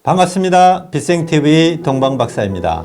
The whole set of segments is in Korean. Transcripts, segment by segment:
반갑습니다. 빛생TV 동방박사입니다.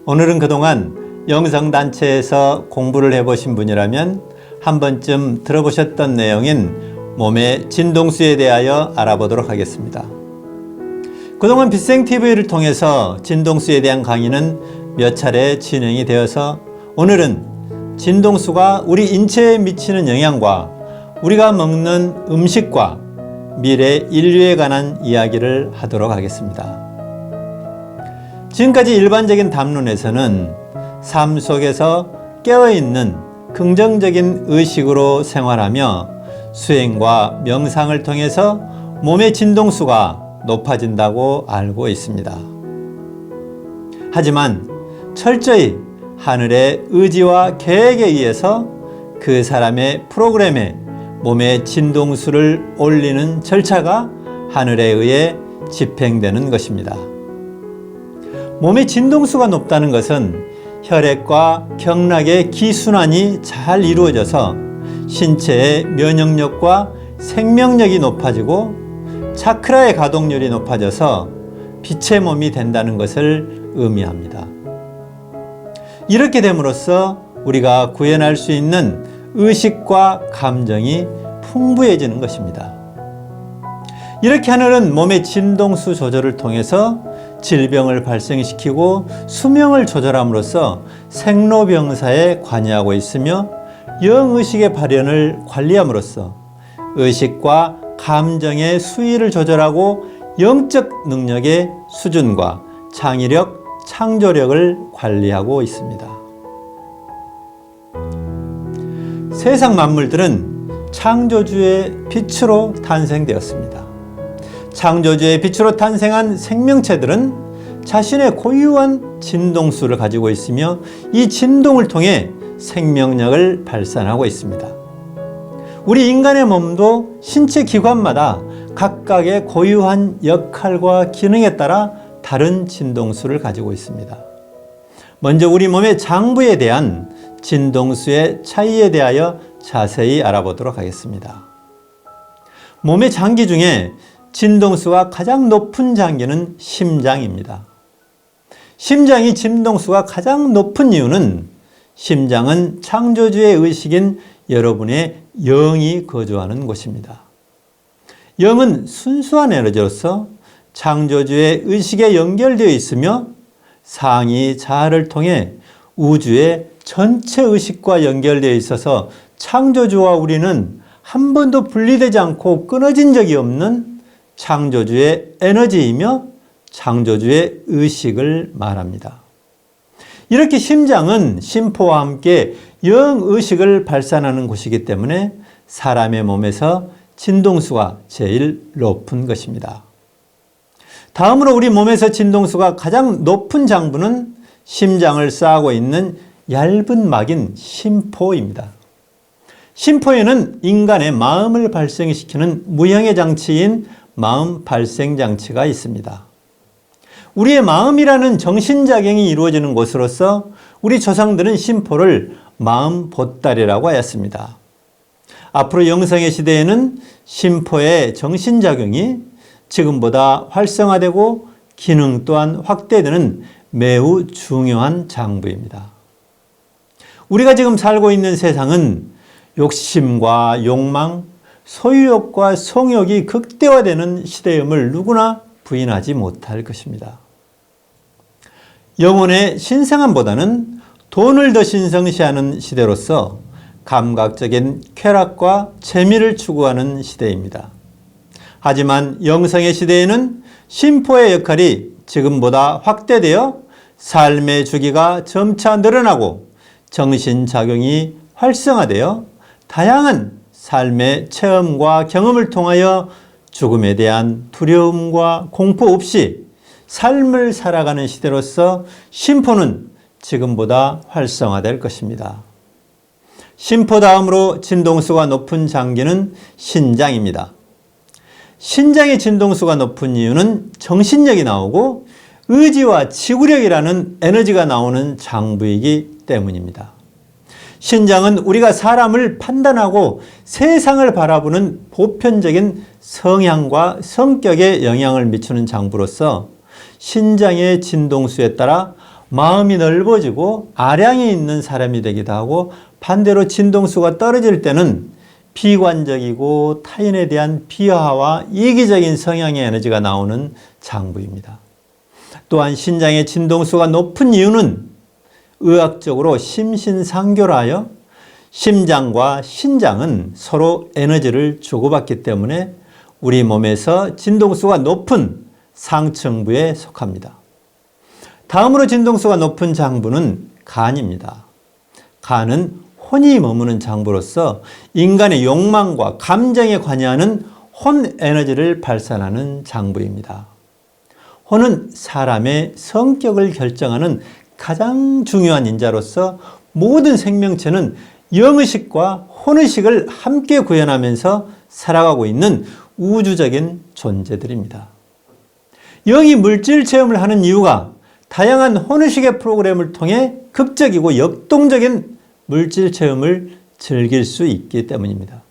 오늘은 그동안 영성단체에서 공부를 해보신 분이라면 한 번쯤 들어보셨던 내용인 몸의 진동수에 대하여 알아보도록 하겠습니다. 그동안 빛생TV를 통해서 진동수에 대한 강의는 몇 차례 진행이 되어서 오늘은 진동수가 우리 인체에 미치는 영향과 우리가 먹는 음식과 미래 인류에 관한 이야기를 하도록 하겠습니다. 지금까지 일반적인 담론에서는 삶 속에서 깨어있는 긍정적인 의식으로 생활하며 수행과 명상을 통해서 몸의 진동수가 높아진다고 알고 있습니다. 하지만 철저히 하늘의 의지와 계획에 의해서 그 사람의 프로그램에 몸의 진동수를 올리는 절차가 하늘에 의해 집행되는 것입니다. 몸의 진동수가 높다는 것은 혈액과 경락의 기순환이 잘 이루어져서 신체의 면역력과 생명력이 높아지고 차크라의 가동률이 높아져서 빛의 몸이 된다는 것을 의미합니다. 이렇게 됨으로써 우리가 구현할 수 있는 의식과 감정이 풍부해지는 것입니다. 이렇게 하늘은 몸의 진동수 조절을 통해서 질병을 발생시키고 수명을 조절함으로써 생로병사에 관여하고 있으며 영의식의 발현을 관리함으로써 의식과 감정의 수위를 조절하고 영적 능력의 수준과 창의력, 창조력을 관리하고 있습니다. 세상 만물들은 창조주의 빛으로 탄생되었습니다. 창조주의 빛으로 탄생한 생명체들은 자신의 고유한 진동수를 가지고 있으며 이 진동을 통해 생명력을 발산하고 있습니다. 우리 인간의 몸도 신체 기관마다 각각의 고유한 역할과 기능에 따라 다른 진동수를 가지고 있습니다. 먼저 우리 몸의 장부에 대한 진동수의 차이에 대하여 자세히 알아보도록 하겠습니다. 몸의 장기 중에 진동수가 가장 높은 장기는 심장입니다. 심장이 진동수가 가장 높은 이유는 심장은 창조주의 의식인 여러분의 영이 거주하는 곳입니다. 영은 순수한 에너지로서 창조주의 의식에 연결되어 있으며 상이 자아를 통해 우주의 전체 의식과 연결되어 있어서 창조주와 우리는 한 번도 분리되지 않고 끊어진 적이 없는 창조주의 에너지이며 창조주의 의식을 말합니다. 이렇게 심장은 심포와 함께 영의식을 발산하는 곳이기 때문에 사람의 몸에서 진동수가 제일 높은 것입니다. 다음으로 우리 몸에서 진동수가 가장 높은 장부는 심장을 쌓고 있는 얇은 막인 심포입니다. 심포에는 인간의 마음을 발생시키는 무형의 장치인 마음 발생 장치가 있습니다. 우리의 마음이라는 정신작용이 이루어지는 곳으로서 우리 조상들은 심포를 마음 보따리라고 하였습니다. 앞으로 영성의 시대에는 심포의 정신작용이 지금보다 활성화되고 기능 또한 확대되는 매우 중요한 장부입니다. 우리가 지금 살고 있는 세상은 욕심과 욕망, 소유욕과 성욕이 극대화되는 시대임을 누구나 부인하지 못할 것입니다. 영혼의 신성함보다는 돈을 더 신성시하는 시대로서 감각적인 쾌락과 재미를 추구하는 시대입니다. 하지만 영성의 시대에는 심포의 역할이 지금보다 확대되어 삶의 주기가 점차 늘어나고 정신작용이 활성화되어 다양한 삶의 체험과 경험을 통하여 죽음에 대한 두려움과 공포 없이 삶을 살아가는 시대로서 심포는 지금보다 활성화될 것입니다. 심포 다음으로 진동수가 높은 장기는 신장입니다. 신장의 진동수가 높은 이유는 정신력이 나오고 의지와 지구력이라는 에너지가 나오는 장부이기 때문입니다. 신장은 우리가 사람을 판단하고 세상을 바라보는 보편적인 성향과 성격에 영향을 미치는 장부로서 신장의 진동수에 따라 마음이 넓어지고 아량이 있는 사람이 되기도 하고, 반대로 진동수가 떨어질 때는 비관적이고 타인에 대한 비하와 이기적인 성향의 에너지가 나오는 장부입니다. 또한 신장의 진동수가 높은 이유는 의학적으로 심신상교라 하여 심장과 신장은 서로 에너지를 주고받기 때문에 우리 몸에서 진동수가 높은 상층부에 속합니다. 다음으로 진동수가 높은 장부는 간입니다. 간은 혼이 머무는 장부로서 인간의 욕망과 감정에 관여하는 혼 에너지를 발산하는 장부입니다. 혼은 사람의 성격을 결정하는 가장 중요한 인자로서 모든 생명체는 영의식과 혼의식을 함께 구현하면서 살아가고 있는 우주적인 존재들입니다. 영이 물질 체험을 하는 이유가 다양한 혼의식의 프로그램을 통해 극적이고 역동적인 물질 체험을 즐길 수 있기 때문입니다.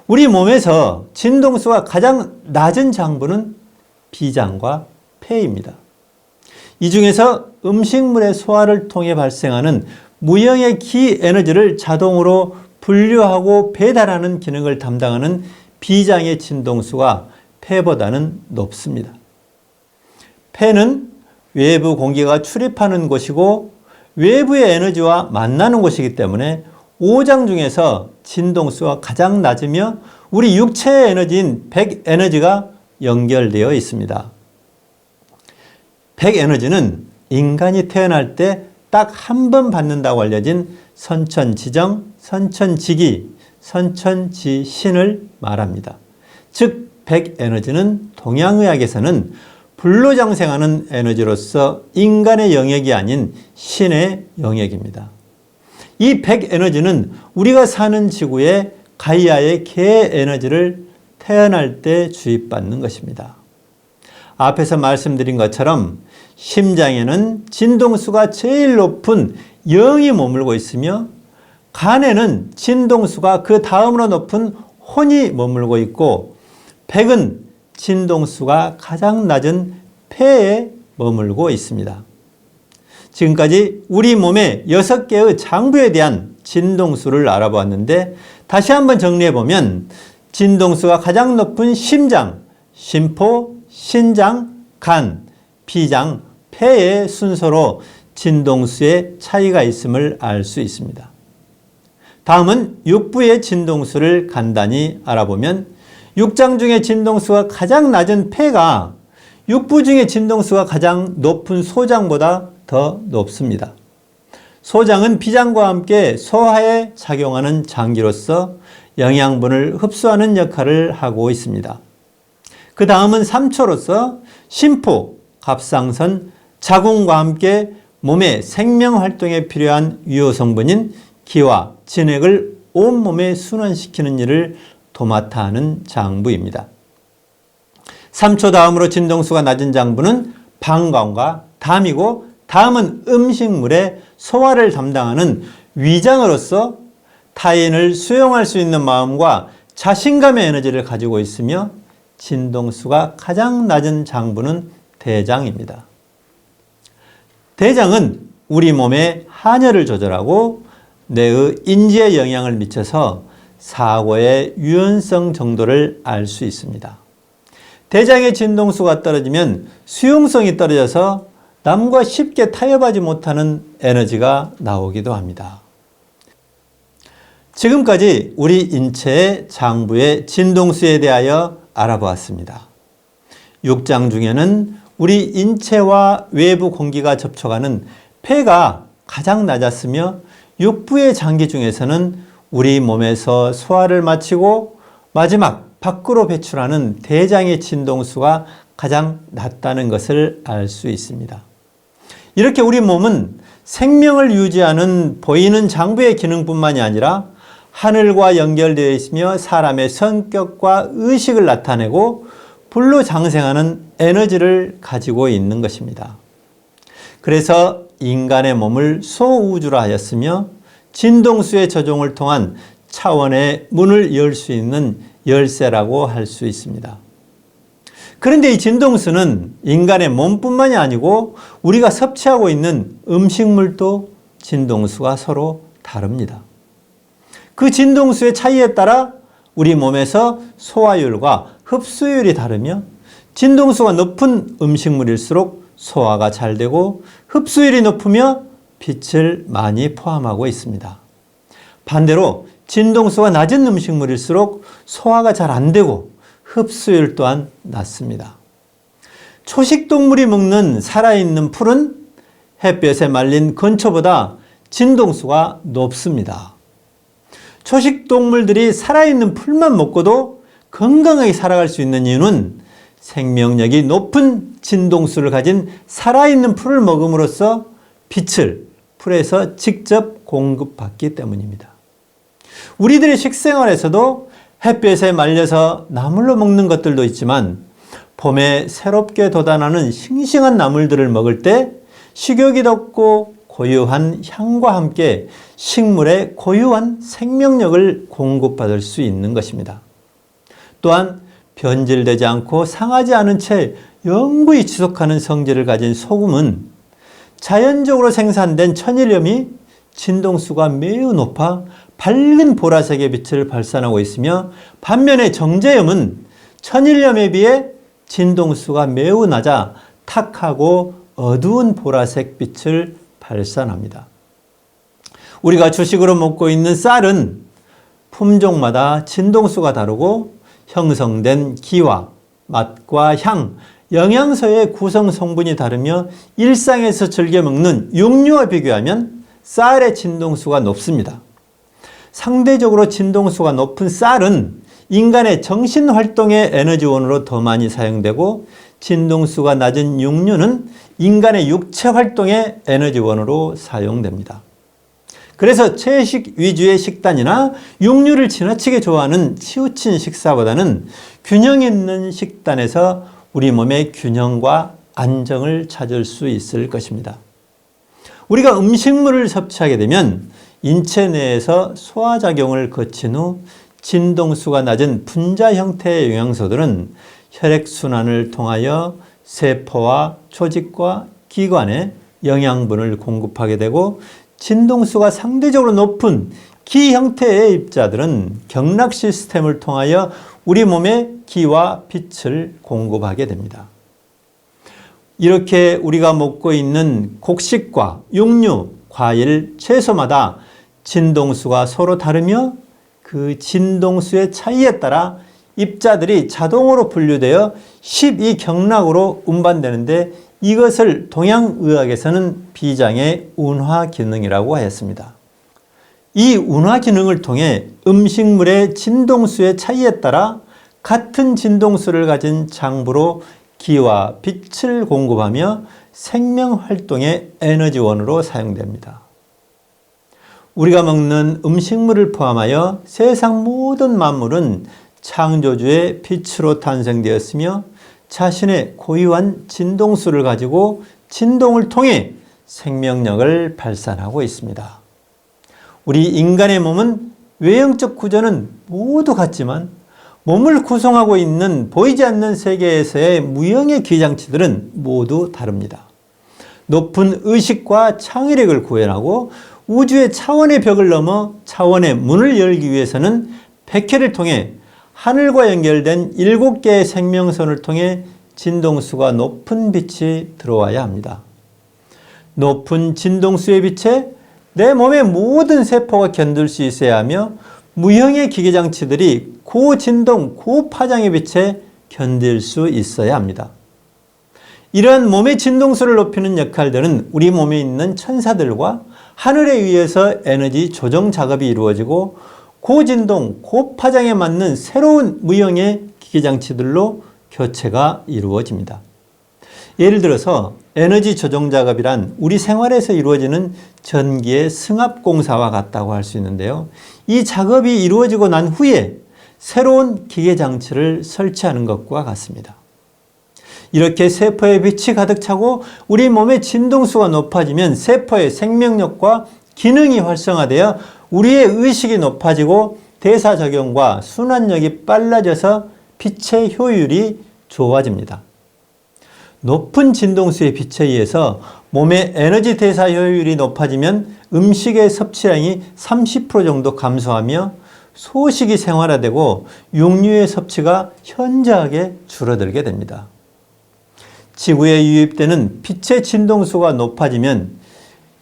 우리 몸에서 진동수가 가장 낮은 장부는 비장과 폐입니다. 이 중에서 음식물의 소화를 통해 발생하는 무형의 기 에너지를 자동으로 분류하고 배달하는 기능을 담당하는 비장의 진동수가 폐보다는 높습니다. 폐는 외부 공기가 출입하는 곳이고 외부의 에너지와 만나는 곳이기 때문에 5장 중에서 진동수가 가장 낮으며 우리 육체의 에너지인 백에너지가 연결되어 있습니다. 백에너지는 인간이 태어날 때 딱 한 번 받는다고 알려진 선천지정, 선천지기, 선천지신을 말합니다. 즉 백에너지는 동양의학에서는 불로장생하는 에너지로서 인간의 영역이 아닌 신의 영역입니다. 이 백에너지는 우리가 사는 지구에 가이아의 개 에너지를 태어날 때 주입받는 것입니다. 앞에서 말씀드린 것처럼 심장에는 진동수가 제일 높은 영이 머물고 있으며 간에는 진동수가 그 다음으로 높은 혼이 머물고 있고 백은 진동수가 가장 낮은 폐에 머물고 있습니다. 지금까지 우리 몸의 6개의 장부에 대한 진동수를 알아보았는데 다시 한번 정리해보면 진동수가 가장 높은 심장, 심포, 신장, 간, 비장, 폐의 순서로 진동수의 차이가 있음을 알 수 있습니다. 다음은 육부의 진동수를 간단히 알아보면 육장 중에 진동수가 가장 낮은 폐가 육부 중에 진동수가 가장 높은 소장보다 더 높습니다. 소장은 비장과 함께 소화에 작용하는 장기로서 영양분을 흡수하는 역할을 하고 있습니다. 그 다음은 삼초로서 심포, 갑상선, 자궁과 함께 몸의 생명활동에 필요한 유효성분인 기와 진액을 온몸에 순환시키는 일을 도맡아 하는 장부입니다. 3초 다음으로 진동수가 낮은 장부는 방광과 담이고 다음은 음식물의 소화를 담당하는 위장으로서 타인을 수용할 수 있는 마음과 자신감의 에너지를 가지고 있으며 진동수가 가장 낮은 장부는 대장입니다. 대장은 우리 몸의 한혈을 조절하고 뇌의 인지에 영향을 미쳐서 사고의 유연성 정도를 알 수 있습니다. 대장의 진동수가 떨어지면 수용성이 떨어져서 남과 쉽게 타협하지 못하는 에너지가 나오기도 합니다. 지금까지 우리 인체의 장부의 진동수에 대하여 알아보았습니다. 육장 중에는 우리 인체와 외부 공기가 접촉하는 폐가 가장 낮았으며 육부의 장기 중에서는 우리 몸에서 소화를 마치고 마지막 밖으로 배출하는 대장의 진동수가 가장 낮다는 것을 알 수 있습니다. 이렇게 우리 몸은 생명을 유지하는 보이는 장부의 기능뿐만이 아니라 하늘과 연결되어 있으며 사람의 성격과 의식을 나타내고 불로장생하는 에너지를 가지고 있는 것입니다. 그래서 인간의 몸을 소우주라 하였으며 진동수의 조종을 통한 차원의 문을 열 수 있는 열쇠라고 할 수 있습니다. 그런데 이 진동수는 인간의 몸뿐만이 아니고 우리가 섭취하고 있는 음식물도 진동수가 서로 다릅니다. 그 진동수의 차이에 따라 우리 몸에서 소화율과 흡수율이 다르며 진동수가 높은 음식물일수록 소화가 잘 되고 흡수율이 높으며 빛을 많이 포함하고 있습니다. 반대로 진동수가 낮은 음식물일수록 소화가 잘 안 되고 흡수율 또한 낮습니다. 초식동물이 먹는 살아있는 풀은 햇볕에 말린 건초보다 진동수가 높습니다. 초식동물들이 살아있는 풀만 먹고도 건강하게 살아갈 수 있는 이유는 생명력이 높은 진동수를 가진 살아있는 풀을 먹음으로써 빛을 풀에서 직접 공급받기 때문입니다. 우리들의 식생활에서도 햇볕에 말려서 나물로 먹는 것들도 있지만 봄에 새롭게 돋아나는 싱싱한 나물들을 먹을 때 식욕이 돋고 고유한 향과 함께 식물의 고유한 생명력을 공급받을 수 있는 것입니다. 또한 변질되지 않고 상하지 않은 채 영구히 지속하는 성질을 가진 소금은 자연적으로 생산된 천일염이 진동수가 매우 높아 밝은 보라색의 빛을 발산하고 있으며 반면에 정제염은 천일염에 비해 진동수가 매우 낮아 탁하고 어두운 보라색 빛을 발산합니다. 우리가 주식으로 먹고 있는 쌀은 품종마다 진동수가 다르고 형성된 기와 맛과 향, 영양소의 구성 성분이 다르며 일상에서 즐겨 먹는 육류와 비교하면 쌀의 진동수가 높습니다. 상대적으로 진동수가 높은 쌀은 인간의 정신활동의 에너지원으로 더 많이 사용되고 진동수가 낮은 육류는 인간의 육체활동의 에너지원으로 사용됩니다. 그래서 채식 위주의 식단이나 육류를 지나치게 좋아하는 치우친 식사보다는 균형 있는 식단에서 우리 몸의 균형과 안정을 찾을 수 있을 것입니다. 우리가 음식물을 섭취하게 되면 인체 내에서 소화작용을 거친 후 진동수가 낮은 분자 형태의 영양소들은 혈액순환을 통하여 세포와 조직과 기관에 영양분을 공급하게 되고 진동수가 상대적으로 높은 기 형태의 입자들은 경락 시스템을 통하여 우리 몸에 기와 빛을 공급하게 됩니다. 이렇게 우리가 먹고 있는 곡식과 육류, 과일, 채소마다 진동수가 서로 다르며 그 진동수의 차이에 따라 입자들이 자동으로 분류되어 12경락으로 운반되는데 이것을 동양의학에서는 비장의 운화 기능이라고 하였습니다. 이 운화 기능을 통해 음식물의 진동수의 차이에 따라 같은 진동수를 가진 장부로 기와 빛을 공급하며 생명활동의 에너지원으로 사용됩니다. 우리가 먹는 음식물을 포함하여 세상 모든 만물은 창조주의 빛으로 탄생되었으며 자신의 고유한 진동수를 가지고 진동을 통해 생명력을 발산하고 있습니다. 우리 인간의 몸은 외형적 구조는 모두 같지만 몸을 구성하고 있는 보이지 않는 세계에서의 무형의 기장치들은 모두 다릅니다. 높은 의식과 창의력을 구현하고 우주의 차원의 벽을 넘어 차원의 문을 열기 위해서는 백회를 통해 하늘과 연결된 7개의 생명선을 통해 진동수가 높은 빛이 들어와야 합니다. 높은 진동수의 빛에 내 몸의 모든 세포가 견딜 수 있어야 하며 무형의 기계장치들이 고진동, 고파장의 빛에 견딜 수 있어야 합니다. 이러한 몸의 진동수를 높이는 역할들은 우리 몸에 있는 천사들과 하늘에 의해서 에너지 조정 작업이 이루어지고 고진동, 고파장에 맞는 새로운 무형의 기계장치들로 교체가 이루어집니다. 예를 들어서 에너지 조정 작업이란 우리 생활에서 이루어지는 전기의 승합 공사와 같다고 할 수 있는데요. 이 작업이 이루어지고 난 후에 새로운 기계장치를 설치하는 것과 같습니다. 이렇게 세포에 빛이 가득 차고 우리 몸의 진동수가 높아지면 세포의 생명력과 기능이 활성화되어 우리의 의식이 높아지고 대사 적용과 순환력이 빨라져서 빛의 효율이 좋아집니다. 높은 진동수의 빛에 의해서 몸의 에너지 대사 효율이 높아지면 음식의 섭취량이 30% 정도 감소하며 소식이 생활화되고 육류의 섭취가 현저하게 줄어들게 됩니다. 지구에 유입되는 빛의 진동수가 높아지면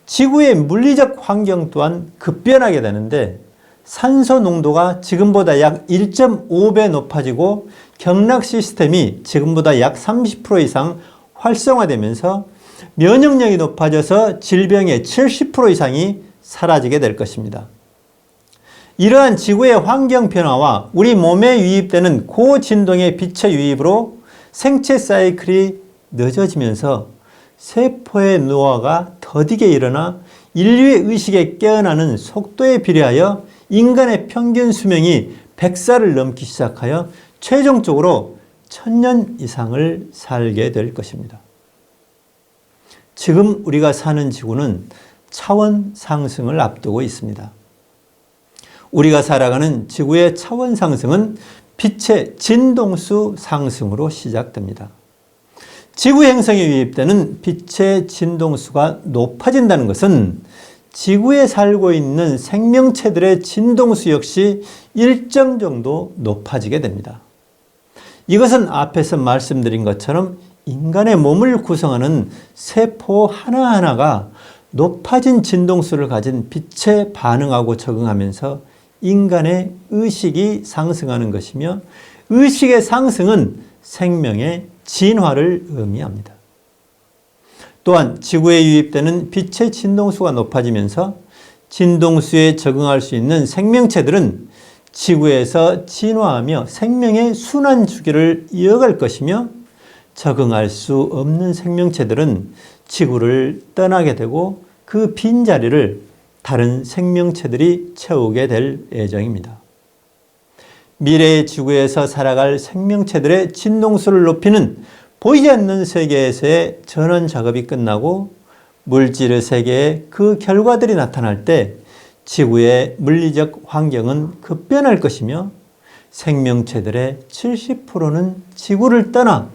지구의 물리적 환경 또한 급변하게 되는데 산소 농도가 지금보다 약 1.5배 높아지고 경락 시스템이 지금보다 약 30% 이상 활성화되면서 면역력이 높아져서 질병의 70% 이상이 사라지게 될 것입니다. 이러한 지구의 환경 변화와 우리 몸에 유입되는 고진동의 빛의 유입으로 생체 사이클이 늦어지면서 세포의 노화가 더디게 일어나 인류의 의식에 깨어나는 속도에 비례하여 인간의 평균 수명이 100살을 넘기 시작하여 최종적으로 1000년 이상을 살게 될 것입니다. 지금 우리가 사는 지구는 차원 상승을 앞두고 있습니다. 우리가 살아가는 지구의 차원 상승은 빛의 진동수 상승으로 시작됩니다. 지구 행성에 유입되는 빛의 진동수가 높아진다는 것은 지구에 살고 있는 생명체들의 진동수 역시 일정 정도 높아지게 됩니다. 이것은 앞에서 말씀드린 것처럼 인간의 몸을 구성하는 세포 하나하나가 높아진 진동수를 가진 빛에 반응하고 적응하면서 인간의 의식이 상승하는 것이며 의식의 상승은 생명의 진화를 의미합니다. 또한 지구에 유입되는 빛의 진동수가 높아지면서 진동수에 적응할 수 있는 생명체들은 지구에서 진화하며 생명의 순환 주기를 이어갈 것이며 적응할 수 없는 생명체들은 지구를 떠나게 되고 그 빈자리를 다른 생명체들이 채우게 될 예정입니다. 미래의 지구에서 살아갈 생명체들의 진동수를 높이는 보이지 않는 세계에서의 전원 작업이 끝나고 물질의 세계에 그 결과들이 나타날 때 지구의 물리적 환경은 급변할 것이며 생명체들의 70%는 지구를 떠나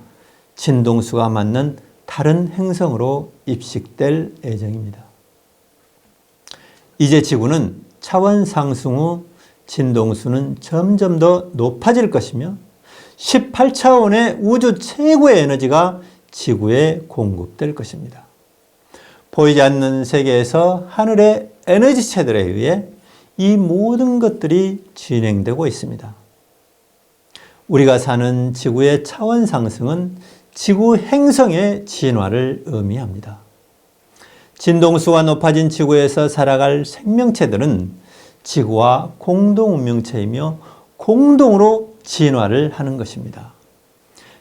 진동수가 맞는 다른 행성으로 입식될 예정입니다. 이제 지구는 차원 상승 후 진동수는 점점 더 높아질 것이며 18차원의 우주 최고의 에너지가 지구에 공급될 것입니다. 보이지 않는 세계에서 하늘의 에너지체들에 의해 이 모든 것들이 진행되고 있습니다. 우리가 사는 지구의 차원 상승은 지구 행성의 진화를 의미합니다. 진동수가 높아진 지구에서 살아갈 생명체들은 지구와 공동 운명체이며 공동으로 진화를 하는 것입니다.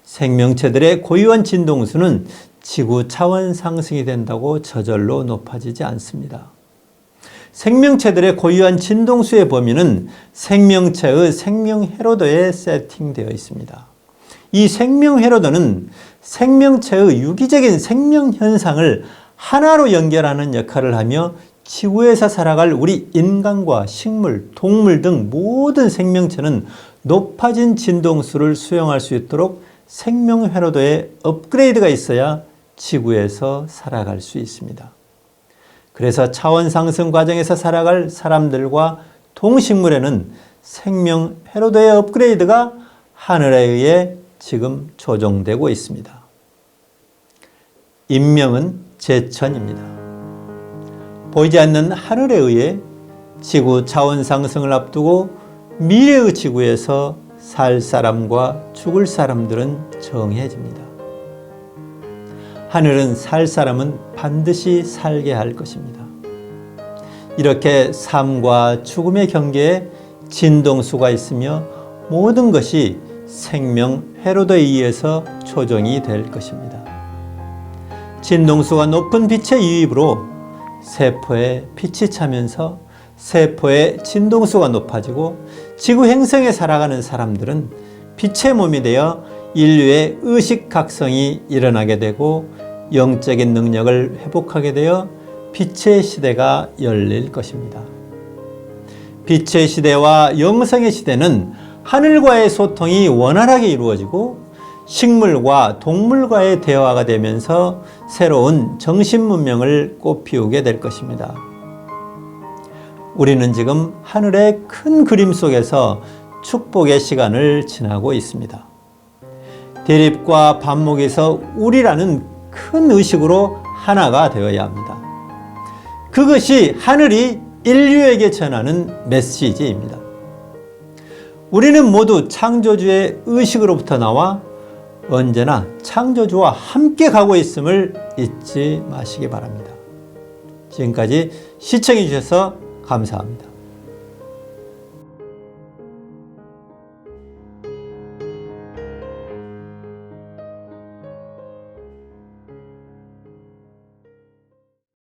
생명체들의 고유한 진동수는 지구 차원 상승이 된다고 저절로 높아지지 않습니다. 생명체들의 고유한 진동수의 범위는 생명체의 생명 회로도에 세팅되어 있습니다. 이 생명 회로도는 생명체의 유기적인 생명 현상을 하나로 연결하는 역할을 하며 지구에서 살아갈 우리 인간과 식물, 동물 등 모든 생명체는 높아진 진동수를 수용할 수 있도록 생명 회로도에 업그레이드가 있어야 지구에서 살아갈 수 있습니다. 그래서 차원 상승 과정에서 살아갈 사람들과 동식물에는 생명 회로도의 업그레이드가 하늘에 의해 지금 조정되고 있습니다. 인명은 제천입니다. 보이지 않는 하늘에 의해 지구 차원 상승을 앞두고 미래의 지구에서 살 사람과 죽을 사람들은 정해집니다. 하늘은 살 사람은 반드시 살게 할 것입니다. 이렇게 삶과 죽음의 경계에 진동수가 있으며 모든 것이 생명 회로도에 의해서 조정이 될 것입니다. 진동수가 높은 빛의 유입으로 세포에 빛이 차면서 세포의 진동수가 높아지고 지구 행성에 살아가는 사람들은 빛의 몸이 되어 인류의 의식 각성이 일어나게 되고 영적인 능력을 회복하게 되어 빛의 시대가 열릴 것입니다. 빛의 시대와 영성의 시대는 하늘과의 소통이 원활하게 이루어지고 식물과 동물과의 대화가 되면서 새로운 정신 문명을 꽃피우게 될 것입니다. 우리는 지금 하늘의 큰 그림 속에서 축복의 시간을 지나고 있습니다. 대립과 반목에서 우리라는 큰 의식으로 하나가 되어야 합니다. 그것이 하늘이 인류에게 전하는 메시지입니다. 우리는 모두 창조주의 의식으로부터 나와 언제나 창조주와 함께 가고 있음을 잊지 마시기 바랍니다. 지금까지 시청해 주셔서 감사합니다.